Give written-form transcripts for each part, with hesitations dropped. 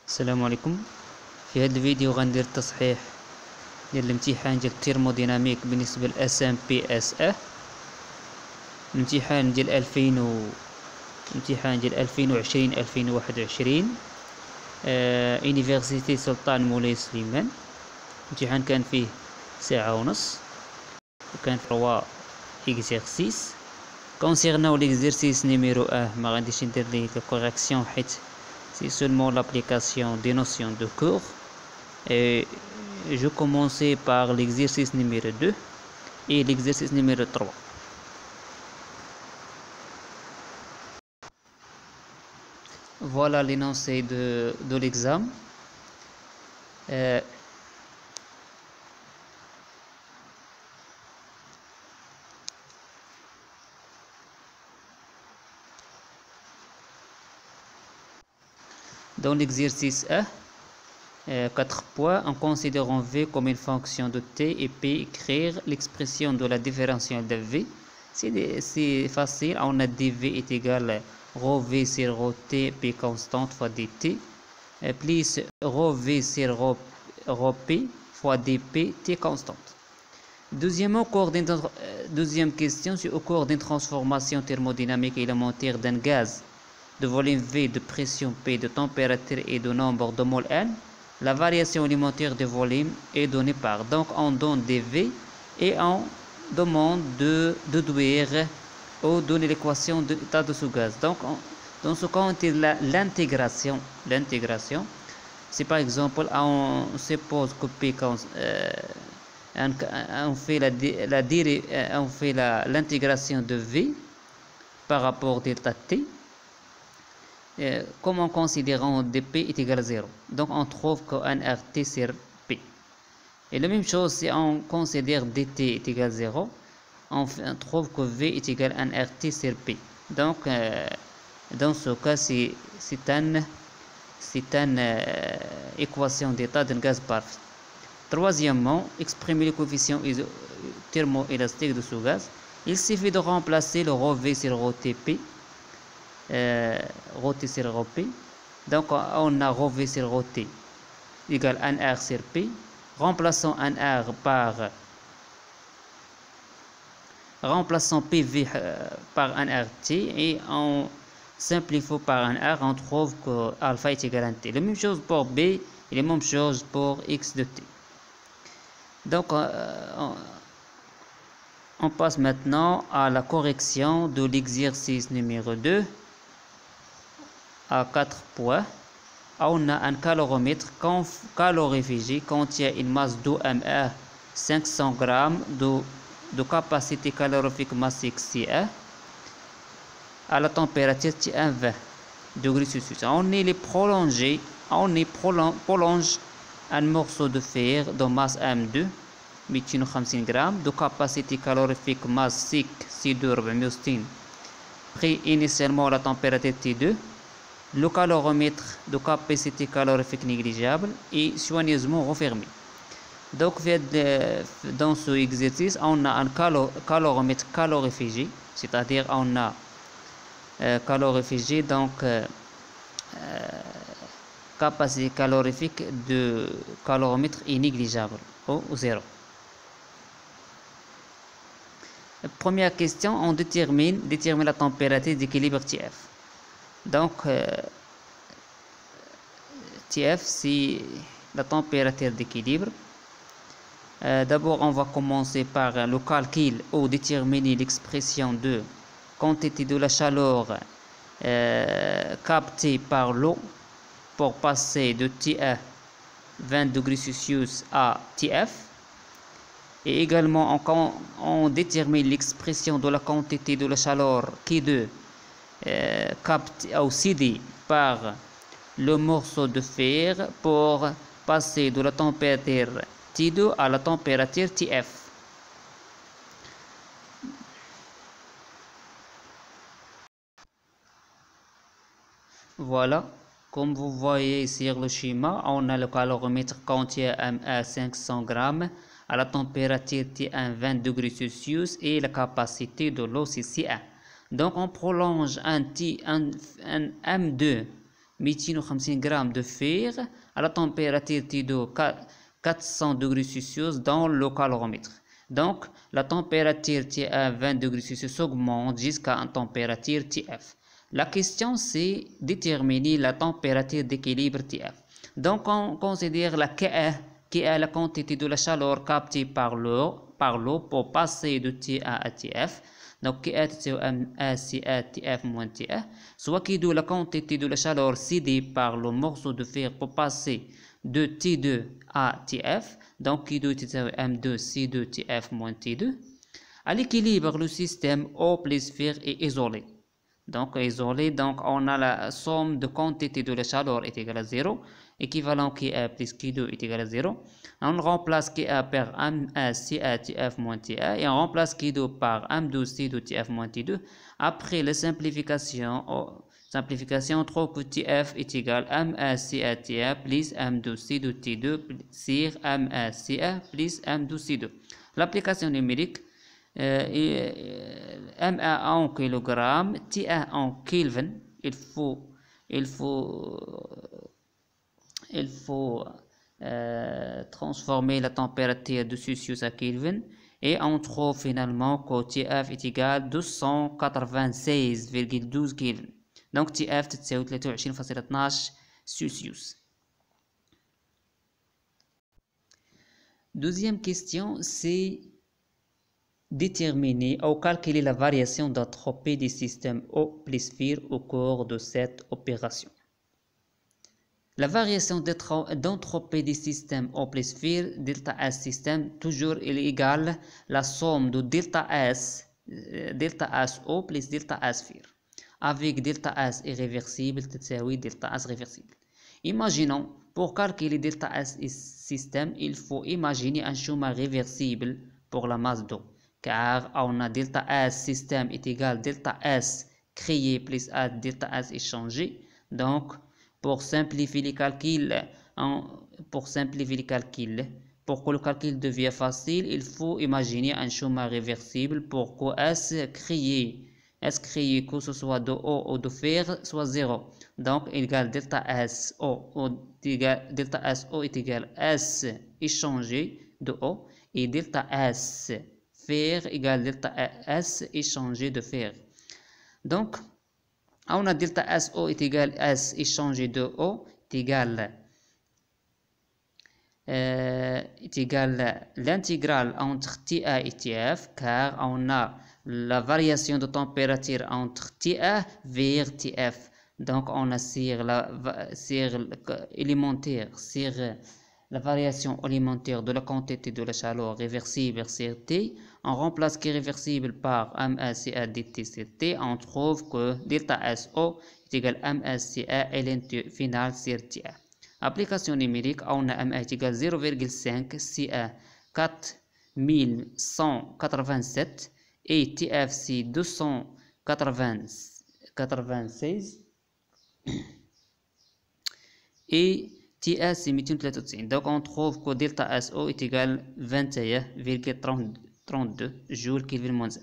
السلام عليكم. في هذا الفيديو غندير تصحيح ديال الامتحان ديال الترموديناميك بالنسبه لاسام بي اس اه الامتحان ديال 2020 2021 يونيفرسيتي سلطان مولاي سليمان. الامتحان كان فيه ساعة ونص وكان 3 اكزرسيس. كونسيرناو ليكزرسيس نيميرو 1 ما غاديش ندير ليه كوريكسيون حيت c'est seulement l'application des notions de cours. Et je commençais par l'exercice numéro 2 et l'exercice numéro 3. Voilà l'énoncé de l'examen. Dans l'exercice A, 4 points, en considérant V comme une fonction de T et P, écrire l'expression de la différentielle de V. C'est facile, on a dV est égal rho V sur rho T, P constante fois dt, plus rho V sur rho P fois dP, T constante. Deuxième question, c'est au cours d'une transformation thermodynamique élémentaire d'un gaz de volume V, de pression P, de température et de nombre de mol N, la variation élémentaire de volume est donnée par. Donc on donne dV et on demande de déduire ou donner l'équation de l'état de ce gaz. Donc dans ce cas on tire l'intégration. C'est par exemple on suppose que P on fait l'intégration de V par rapport à delta T. Comme en considérant dP est égal à 0. Donc on trouve que nRT sur P. Et la même chose si on considère dt est égal à 0, on trouve que V est égal à nRT sur P. Donc dans ce cas c'est une équation d'état d'un gaz parfait. Troisièmement, exprimer le coefficient thermoélastique de ce gaz. Il suffit de remplacer le rho V sur rho TP. Rho T sur rho P. Donc on a rho V sur rho T égale nR sur P. Remplaçons PV par nRT et on simplifie par nR, on trouve que alpha est égal à T. La même chose pour B et la même chose pour X de T. Donc on passe maintenant à la correction de l'exercice numéro 2. À 4 points, on a un caloromètre calorifugé contient une masse d'eau MA 500 g de capacité calorifique massique CA à la température T1 20 degrés Celsius. On prolonge un morceau de fer de masse M2 250 g de capacité calorifique massique C2 460 pris initialement à la température T2. Le caloromètre de capacité calorifique négligeable est soigneusement refermé. Donc dans ce exercice, on a un caloromètre calorifugé, c'est-à-dire on a calorifugé, donc capacité calorifique de caloromètre est négligeable ou 0. Première question, on détermine la température d'équilibre TF. Donc TF c'est la température d'équilibre. D'abord on va commencer par le calcul ou déterminer l'expression de quantité de la chaleur captée par l'eau pour passer de T1 20 degrés Celsius à TF. Et également on détermine l'expression de la quantité de la chaleur Q2 capté ou cédé par le morceau de fer pour passer de la température T2 à la température TF. Voilà, comme vous voyez sur le schéma, on a le caloromètre contient MA 500 g à la température T1 20 degrés Celsius et la capacité de l'eau c'est C1. Donc on prolonge un M2 250 grammes de fer à la température T2 400 degrés Celsius dans le caloromètre. Donc, la température T1 20 degrés Celsius augmente jusqu'à une température TF. La question, c'est déterminer la température d'équilibre TF. Donc, on considère la KE, qui est la quantité de la chaleur captée par l'eau pour passer de T1 à TF. Donc, qui est MA TF moins TF, soit qui est la quantité de la chaleur cédée par le morceau de fer pour passer de T2 à TF. Donc, qui est M2 C2 TF moins T2. À l'équilibre, le système O plus fer est isolé. Donc, isolé, donc on a la somme de quantité de la chaleur est égale à 0. Équivalent QA plus Q2 est égal à 0. On remplace QA par M1 CA TF moins TA et on remplace Q2 par M2 C2 TF moins T2. Après la simplification, on trouve que TF est égal à M1 CA TA plus M2 C2 T2 sur M1 CA plus M2 C2. L'application numérique M1 en kilogramme, TA en Kelvin. Il faut transformer la température de Celsius à Kelvin et on trouve finalement que TF est égal à 296,12 Kelvin. Donc TF تساوي 23.12 Celsius. Deuxième question, c'est déterminer ou calculer la variation d'entropie du système O plus fer au cours de cette opération. La variation d'entropie du système O plus fer, delta S système, toujours est égale à la somme de delta S O plus delta S fer. Avec delta S irréversible, تساوي delta S réversible. Imaginons, pour calculer delta S système, il faut imaginer un chemin réversible pour la masse d'eau. Car on a delta S système est égal à delta S créé plus A delta S échangé. Donc, pour simplifier les calculs, pour que le calcul devienne facile, il faut imaginer un chemin réversible pour que S créé, que ce soit de eau ou de fer, soit 0. Donc, égal delta S O est égal à S échangé de eau et delta S fer égale delta S échangé de fer. Donc, on a delta SO est égal à S échangé de O est égal l'intégrale entre TA et TF car on a la variation de température entre TA vers TF. Donc, on a sur la variation élémentaire de la quantité de la chaleur réversible sur T, on remplace qui est réversible par MACA dt sur T, on trouve que delta SO est égal à MACA LNT final sur TA. Application numérique, on a MA est égal à 0,5 CA 4187 et TFC 296 et TA c'est 293. Donc on trouve que delta SO est égal à 21,32 joules Kelvin moins 1.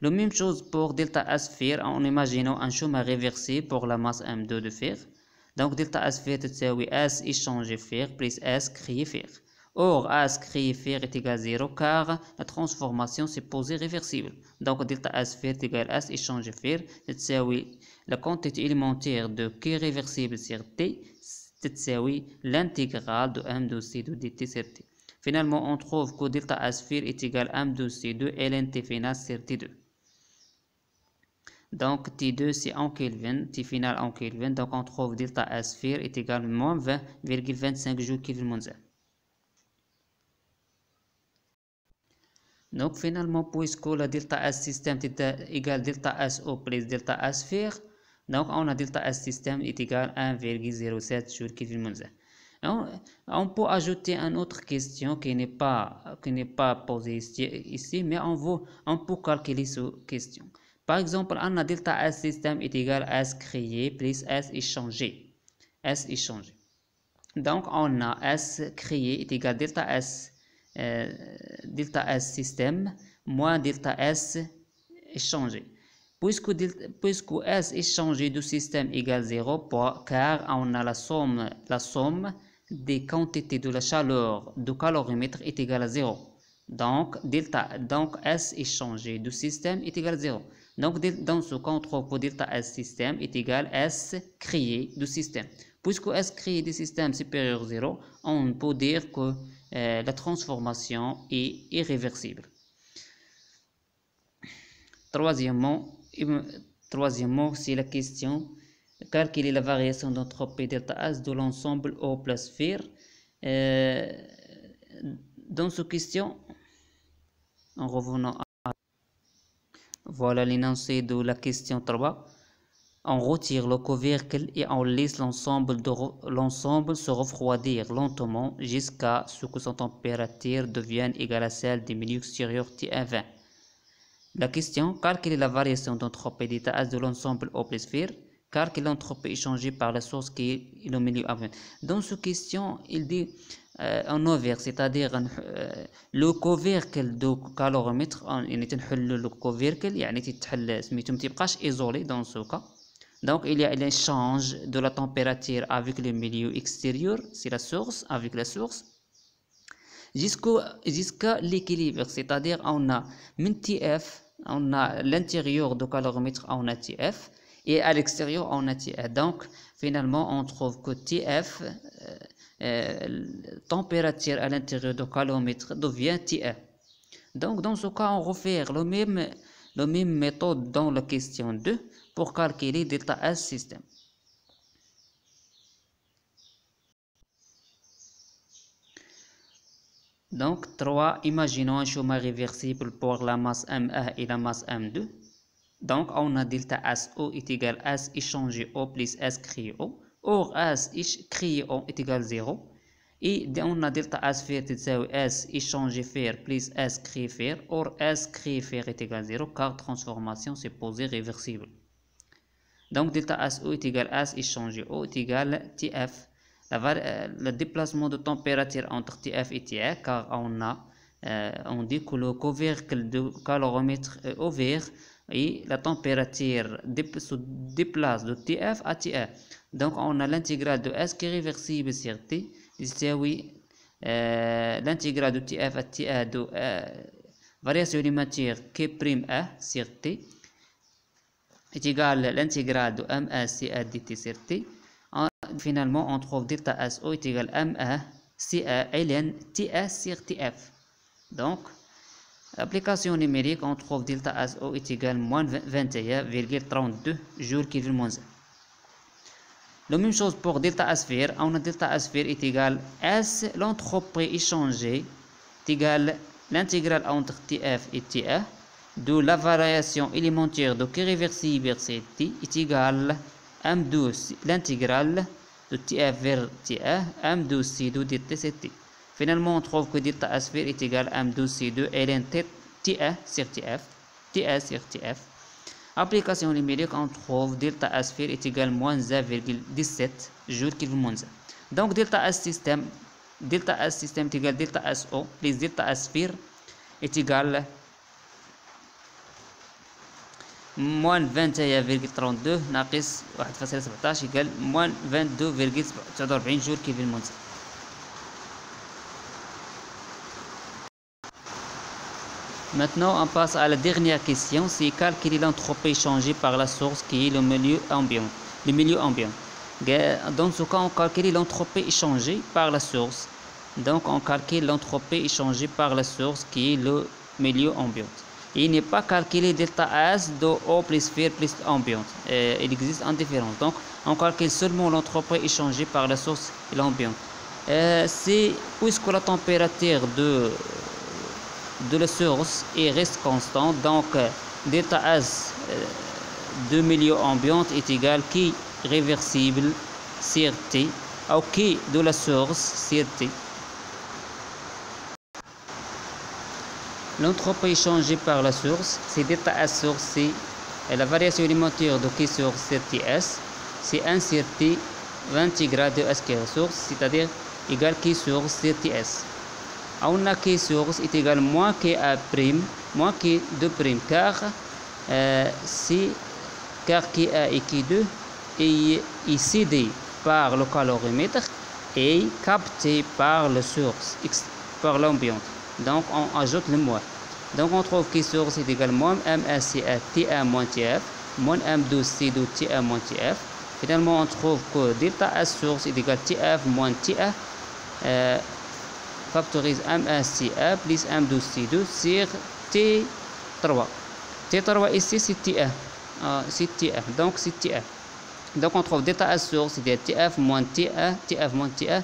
La même chose pour delta S fer en imaginant un chemin réversible pour la masse M2 de fer. Donc delta S fer تساوي S échangé fer plus S créé fer. Or S créé fer est égal à 0 car la transformation s'est posée réversible. Donc delta S fer est égal à S échangé fer تساوي la quantité élémentaire de Q réversible sur T تساوي l'intégrale de M2C2 dt sur T. Finalement, on trouve que delta S fer est égal à M2C2 ln T final sur T2. Donc T2 c'est en Kelvin, T final en Kelvin, donc on trouve delta S fer est égal à moins 20,25 joules Kelvin moins 1. Donc finalement, puisque la delta S système est égal à delta SO plus delta S fer, donc on a delta S système est égal à 1,07 joules Kelvin moins 1. On peut ajouter une autre question qui n'est pas posée ici, mais on peut calculer cette question. Par exemple, on a delta S système est égal à S créé plus S échangé. Donc, on a S créé est égal à delta S système moins delta S échangé. puisque S échangé du système égale 0, car on a la somme des quantités de la chaleur du calorimètre est égale à 0. Donc S échangé du système est égal à 0. Donc dans ce cas, on trouve que delta S système est égal à S créé du système. Puisque S créé du système supérieur à 0, on peut dire que la transformation est irréversible. Troisièmement, c'est la question: calculer la variation d'entropie delta S de l'ensemble O plus sphère. Dans cette question, en revenant à voilà l'énoncé de la question 3. On retire le couvercle et on laisse l'ensemble se refroidir lentement jusqu'à ce que son température devienne égale à celle du milieu extérieur T120. La question: calculer la variation d'entropie d'état S de l'ensemble O plus sphère. Calculer l'entropie échangée par la source qui est le milieu ambiant. Dans cette question, il dit en ouvert, c'est-à-dire le couvercle du caloromètre, يعني تنحل le couvercle يعني تتحل سميتو متبقاش isolé dans ce cas. Donc il y a l'échange de la température avec le milieu extérieur, c'est la source, avec la source, jusqu'à l'équilibre, c'est-à-dire on a min TF, on a l'intérieur du caloromètre, on a TF, et à l'extérieur on a TF. Donc finalement on trouve que TF, température à l'intérieur du caloromètre, devient TF. Donc dans ce cas on refait la même méthode dans la question 2 pour calculer delta S système. Donc 3, imaginons un chemin réversible pour la masse M1 et la masse M2. Donc on a delta SO est égal à S échangé O plus S créé O. Or S créé O est égal à 0. Et on a delta S sphère تساوي S échangé fer plus S créé fer. Or S créé fer est égal à 0 car transformation supposée réversible. Donc delta SO est égal à S échangé O est égal à TF. Le déplacement de température entre TF et TE, car on dit que le couvercle du caloromètre est ouvert et la température se déplace de TF à TE. Donc on a l'intégrale de S qui est réversible sur T, c'est-à-dire l'intégrale de TF à TE de variation élémentaire K'(A) sur T est égale à l'intégrale de M1 CA dt sur T. Finalement, on trouve delta SO est égal à M1 CA ln TS sur TF. Donc, application numérique, on trouve delta SO est égal à moins 21,32 jours Kelvin moins 1. La même chose pour delta sphère. On a delta sphère est égal à S, l'entropie échangée est égal à l'intégrale entre TF et TE de la variation élémentaire de K réversible sur T est égal à M2, l'intégrale de TF vers TE, M2C2 dt sur T. Finalement, on trouve que delta sphère est égal à M2C2 ln TE sur TF, TE sur TF. Application numérique, on trouve delta sphère est égal à moins 1,17 jours Kelvin moins 1. Donc delta S système est égal à delta SO plus delta sphère est égal à moins 21,32 ناقص 1,17 égale moins 22,49 jours Kelvin moins 1. Maintenant, on passe à la dernière question, c'est calculer l'entropie échangée par la source qui est le milieu ambiant. Dans ce cas, on calcule l'entropie échangée par la source. Donc, on calcule l'entropie échangée par la source qui est le milieu ambiant. Il n'est pas calculé delta S de O plus sphère plus ambiante. Il existe une différence. Donc, on calcule seulement l'entropie échangée par la source et l'ambiante. Puisque la température de la source reste constante, donc delta S de milieu ambiant est égal à K réversible sur T ou K de la source sur T. L'entropie échangée par la source, c'est delta S source, c'est la variation élémentaire de K source sur TS, c'est 1 sur T 20 grades de S qui est source, c'est-à-dire égal K source sur TS. On a K source est égal à moins K1', moins K2', car c'est car Ki1 et Ki2 est cédé par le calorimètre et capté par la source, par l'ambiance. Donc on ajoute le moins. Donc on trouve que source est égal à moins M1CA T1 moins TF, moins M12C2 T1 moins TF. Finalement on trouve que delta S source est égal à TF moins TA factorise M1CA plus M12C2 sur T3. T3 ici c'est TA. C'est TA. Donc c'est TA. Donc on trouve delta S source c'est TF moins TA, TF moins TA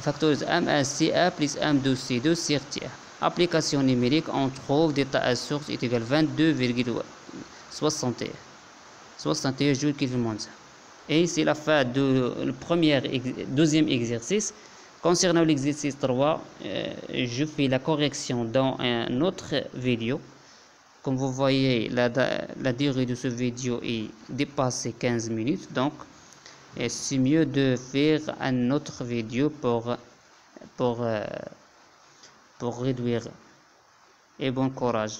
factorise M1CA plus M12C2 sur TA. Application numérique, on trouve delta S source est égal à 22,61 joules Kelvin. Et c'est la fin du deuxième exercice. Concernant l'exercice 3, je fais la correction dans un autre vidéo. Comme vous voyez, la durée de ce vidéo est dépassée 15 minutes. Donc, c'est mieux de faire une autre vidéo pour réduire. Et bon courage.